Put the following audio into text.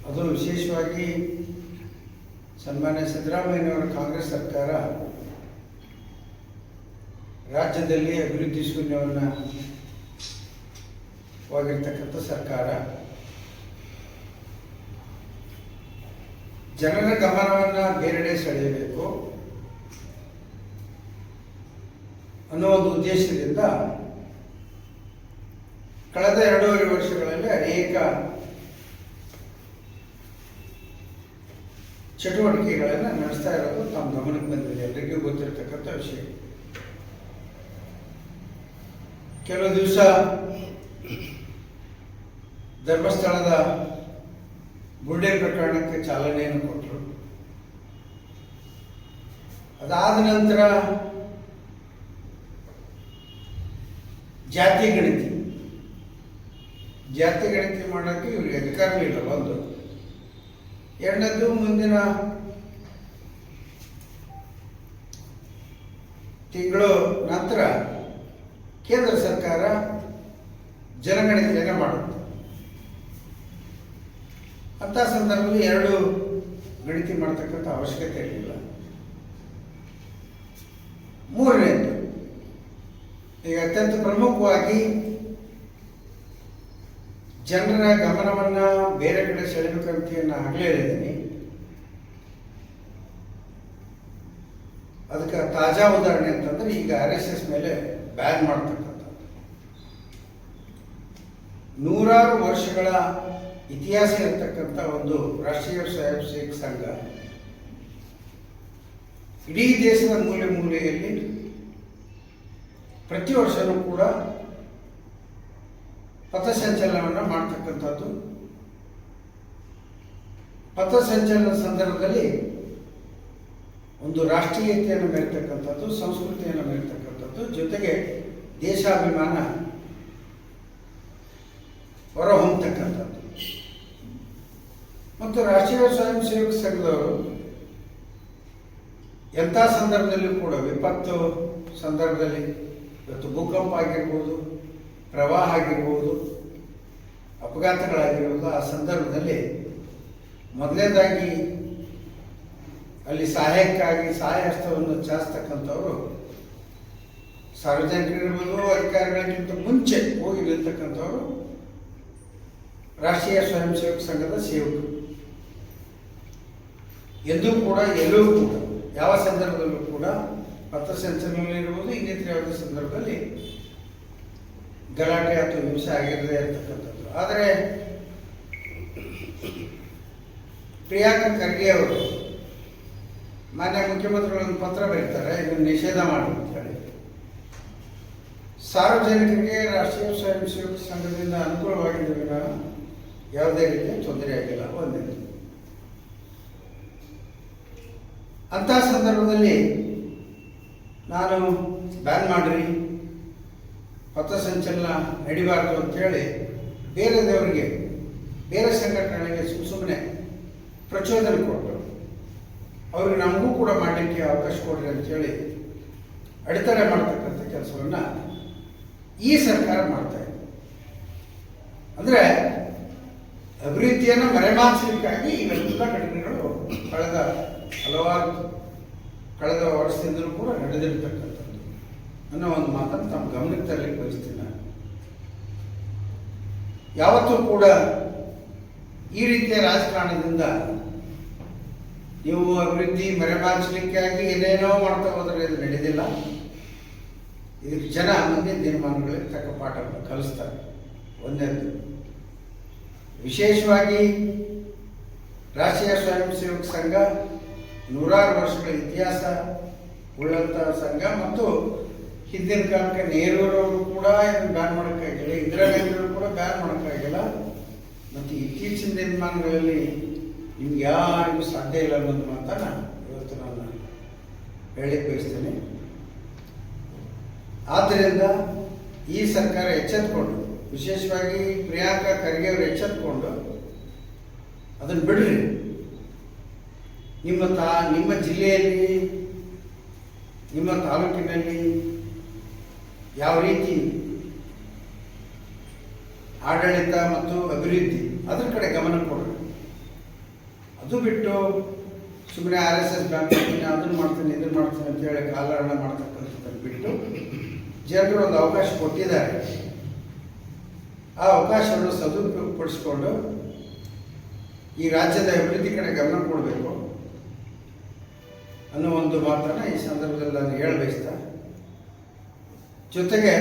ಅದು ವಿಶೇಷವಾಗಿ ಸನ್ಮಾನ್ಯ ಸಿದ್ದರಾಮಯ್ಯನವರ ಕಾಂಗ್ರೆಸ್ ಸರ್ಕಾರ ರಾಜ್ಯದಲ್ಲಿ ಅಭಿವೃದ್ಧಿ ಶೂನ್ಯವನ್ನು ವಾಗಿರ್ತಕ್ಕಂಥ ಸರ್ಕಾರ. ಜನರ ಗಮನವನ್ನು ಬೇರೆಡೆ ಸೆಳೆಯಬೇಕು ಅನ್ನೋ ಒಂದು ಉದ್ದೇಶದಿಂದ ಕಳೆದ 2.5 ವರ್ಷಗಳಲ್ಲಿ ಅನೇಕ ಚಟುವಟಿಕೆಗಳನ್ನು ನಡೆಸ್ತಾ ಇರೋದು ತಮ್ಮ ಗಮನಕ್ಕೆ ಬಂದಿದೆ, ಎಲ್ಲರಿಗೂ ಗೊತ್ತಿರತಕ್ಕಂಥ ವಿಷಯ. ಕೆಲವು ದಿವಸ ಧರ್ಮಸ್ಥಳದ ಬುರ್ಡೆ ಪ್ರಕರಣಕ್ಕೆ ಚಾಲನೆಯನ್ನು ಕೊಟ್ಟರು. ಅದಾದ ನಂತರ ಜಾತಿ ಗಣತಿ ಮಾಡೋಕ್ಕೆ ಇವ್ರಿಗೆ ಅಧಿಕಾರವೇ ಇಲ್ಲ. ಒಂದು ಎರಡನೇದು, ಮುಂದಿನ ತಿಂಗಳು ನಂತರ ಕೇಂದ್ರ ಸರ್ಕಾರ ಜನಗಣತಿಯನ್ನು ಮಾಡುತ್ತೆ. ಅಂಥ ಸಂದರ್ಭದಲ್ಲಿ 2 ಗಣತಿ ಮಾಡ್ತಕ್ಕಂಥ ಅವಶ್ಯಕತೆ ಇರಲಿಲ್ಲ. ಮೂರನೇದು, ಈಗ ಅತ್ಯಂತ ಪ್ರಮುಖವಾಗಿ ಜನರ ಗಮನವನ್ನು ಬೇರೆ ಕಡೆ ಸೆಳೆಬೇಕಂತ ನಾನು ಆಗಲೇ ಹೇಳಿದ್ದೀನಿ. ಅದಕ್ಕೆ ತಾಜಾ ಉದಾಹರಣೆ ಅಂತಂದ್ರೆ ಈಗ RSS ಮೇಲೆ ಬ್ಯಾನ್ ಮಾಡ್ತಕ್ಕಂಥದ್ದು. 100 ವರ್ಷಗಳ ಇತಿಹಾಸ ಇರತಕ್ಕಂಥ ಒಂದು ರಾಷ್ಟ್ರೀಯ ಸ್ವಯಂ ಸೇವಕ ಸಂಘ ಇಡೀ ದೇಶದ ಮೂಲೆ ಮೂಲೆಯಲ್ಲಿ ಪ್ರತಿ ವರ್ಷವೂ ಕೂಡ ಪಥಸಂಚಲನವನ್ನು ಮಾಡ್ತಕ್ಕಂಥದ್ದು. ಪಥಸಂಚಲನದ ಸಂದರ್ಭದಲ್ಲಿ ಒಂದು ರಾಷ್ಟ್ರೀಯತೆಯನ್ನು ಮೆರೆತಕ್ಕಂಥದ್ದು, ಸಂಸ್ಕೃತಿಯನ್ನು ಮೆರೆತಕ್ಕಂಥದ್ದು, ಜೊತೆಗೆ ದೇಶಾಭಿಮಾನ ಹೊರಹೊಮ್ಮತಕ್ಕಂಥದ್ದು. ಮತ್ತು ರಾಷ್ಟ್ರೀಯ ಸ್ವಯಂ ಸೇವಕ ಸಂಘದವರು ಎಂಥ ಸಂದರ್ಭದಲ್ಲೂ ಕೂಡ, ವಿಪತ್ತು ಸಂದರ್ಭದಲ್ಲಿ, ಇವತ್ತು ಭೂಕಂಪ ಆಗಿರ್ಬೋದು, ಪ್ರವಾಹ ಆಗಿರ್ಬೋದು, ಅಪಘಾತಗಳಾಗಿರ್ಬೋದು, ಆ ಸಂದರ್ಭದಲ್ಲಿ ಮೊದಲನೇದಾಗಿ ಅಲ್ಲಿ ಸಹಾಯಕ್ಕಾಗಿ ಸಹಾಯ ಹಸ್ತವನ್ನು ಚಾಚತಕ್ಕಂಥವರು ಸಾರ್ವಜನಿಕರಿರ್ಬೋದು, ಅಧಿಕಾರಿಗಳಿಗಿಂತ ಮುಂಚೆ ಹೋಗಿ ನಿಲ್ತಕ್ಕಂಥವರು ರಾಷ್ಟ್ರೀಯ ಸ್ವಯಂ ಸೇವಕ ಸಂಘದ ಸೇವಕರು. ಎಂದೂ ಕೂಡ ಎಲ್ಲೂ ಕೂಡ ಯಾವ ಸಂದರ್ಭದಲ್ಲೂ ಕೂಡ ಪಥಸಂಚಲನವಿರ್ಬೋದು, ಇನ್ನಿತರ ಯಾವುದೇ ಸಂದರ್ಭದಲ್ಲಿ ಗಲಾಟೆ ಅಥವಾ ಹಿಂಸೆ ಆಗಿರದೇ ಇರತಕ್ಕಂಥದ್ದು. ಆದರೆ ಪ್ರಿಯಾಂಕಾ ಖರ್ಗೆ ಅವರು ಮಾನ್ಯ ಮುಖ್ಯಮಂತ್ರಿಗಳೊಂದು ಪತ್ರ ಬರೀತಾರೆ, ಇದನ್ನು ನಿಷೇಧ ಮಾಡಿ ಅಂತ ಹೇಳಿ. ಸಾರ್ವಜನಿಕರಿಗೆ ರಾಷ್ಟ್ರೀಯ ಸ್ವಯಂ ಸೇವಕ ಸಂಘದಿಂದ ಅನುಕೂಲವಾಗಿದ್ದರೆ ಯಾವುದೇ ರೀತಿಯ ತೊಂದರೆ ಆಗಿಲ್ಲ. ಒಂದೇದು. ಅಂಥ ಸಂದರ್ಭದಲ್ಲಿ ನಾನು ಬ್ಯಾನ್ ಮಾಡ್ರಿ, ಪಥಸಂಚಲನ ನಡಿಬಾರ್ದು ಅಂತೇಳಿ ಬೇರೆ ದೇವರಿಗೆ, ಬೇರೆ ಸಂಘಟನೆಗಳಿಗೆ ಸುಮ್ಮನೆ ಪ್ರಚೋದನೆ ಕೊಟ್ಟರು. ಅವ್ರಿಗೆ ನಮಗೂ ಕೂಡ ಮಾಡಲಿಕ್ಕೆ ಅವಕಾಶ ಕೊಡ್ರಿ ಅಂತೇಳಿ ಅಡೆತಡೆ ಮಾಡ್ತಕ್ಕಂಥ ಕೆಲಸವನ್ನು ಈ ಸರ್ಕಾರ ಮಾಡ್ತಾ ಇದೆ. ಅಂದರೆ ಅಭಿವೃದ್ಧಿಯನ್ನು ಮರೆಮಾಚಲಿಕ್ಕಾಗಿ ಇವೆಲ್ಲ ಘಟನೆಗಳು ಕಳೆದ ವರ್ಷದಿಂದಲೂ ಕೂಡ ನಡೆದಿರ್ತಕ್ಕಂಥದ್ದು ಅನ್ನೋ ಒಂದು ಮಾತನ್ನು ತಮ್ಮ ಗಮನಕ್ಕೆ ತರಲಿಕ್ಕೆ ಬಯಸ್ತೀನಿ. ನಾನು ಯಾವತ್ತೂ ಕೂಡ ಈ ರೀತಿಯ ರಾಜಕಾರಣದಿಂದ ನೀವು ಅಭಿವೃದ್ಧಿ ಮರೆಮಾಚಲಿಕ್ಕಾಗಿ ಏನೇನೋ ಮಾಡ್ತಾ ಹೋದರೆ ಇದು ನಡೆದಿಲ್ಲ. ಇದಕ್ಕೆ ಜನ ಮುಂದಿನ ದಿನಮಾನಗಳಲ್ಲಿ ತಕ್ಕ ಪಾಠವನ್ನು ಕಲಿಸ್ತಾರೆ. ಒಂದನೇದು. ವಿಶೇಷವಾಗಿ ರಾಷ್ಟ್ರೀಯ ಸ್ವಯಂ ಸೇವಕ ಸಂಘ 100 ವರ್ಷಗಳ ಇತಿಹಾಸ ಉಳ್ಳಂತಹ ಸಂಘ. ಮತ್ತು ಹಿಂದಿನ ಕಾಲಕ್ಕೆ ನೆಹರೂರವರು ಕೂಡ ಇದನ್ನು ಬ್ಯಾನ್ ಮಾಡೋಕ್ಕಾಗಿಲ್ಲ, ಇಂದಿರಾ ಗಾಂಧಿಯವರು ಕೂಡ ಬ್ಯಾನ್ ಮಾಡೋಕ್ಕಾಗಿಲ್ಲ. ಮತ್ತು ಇತ್ತೀಚಿನ ದಿನಮಾನಗಳಲ್ಲಿ ನಿಮ್ಗೆ ಯಾರಿಗೂ ಸಾಧ್ಯ ಇಲ್ಲ ಅನ್ನೋದು ಮಾತನ್ನು ಇವತ್ತು ನಾನು ಹೇಳಲಿಕ್ಕೆ ಬಯಸ್ತೇನೆ. ಆದ್ದರಿಂದ ಈ ಸರ್ಕಾರ ಎಚ್ಚೆತ್ತುಕೊಂಡು, ವಿಶೇಷವಾಗಿ ಪ್ರಿಯಾಂಕಾ ಖರ್ಗೆ ಅವರು ಎಚ್ಚೆತ್ತುಕೊಂಡು ಅದನ್ನು ಬಿಡ್ರಿ. ನಿಮ್ಮ ಜಿಲ್ಲೆಯಲ್ಲಿ, ನಿಮ್ಮ ತಾಲೂಕಿನಲ್ಲಿ ಯಾವ ರೀತಿ ಆಡಳಿತ ಮತ್ತು ಅಭಿವೃದ್ಧಿ ಅದ್ರ ಕಡೆ ಗಮನ ಕೊಡ್ರಿ. ಅದು ಬಿಟ್ಟು ಸುಮ್ಮನೆ RSS ಬ್ಯಾಂಕ್ ಅದನ್ನು ಮಾಡ್ತೀನಿ ಇದನ್ನು ಮಾಡ್ತೀನಿ ಅಂತೇಳಿ ಕಾಲಹರಣ ಮಾಡ್ತಕ್ಕಂಥದ್ದನ್ನು ಬಿಟ್ಟು ಜನರು ಒಂದು ಅವಕಾಶ ಕೊಟ್ಟಿದ್ದಾರೆ. ಆ ಅವಕಾಶವನ್ನು ಸದುಪಯೋಗಪಡಿಸ್ಕೊಂಡು ಈ ರಾಜ್ಯದ ಅಭಿವೃದ್ಧಿ ಕಡೆ ಗಮನ ಕೊಡಬೇಕು ಅನ್ನೋ ಒಂದು ಮಾತನ್ನು ಈ ಸಂದರ್ಭದಲ್ಲಿ ನಾನು ಹೇಳ ಬಯಸ್ತಾ, ಜೊತೆಗೆ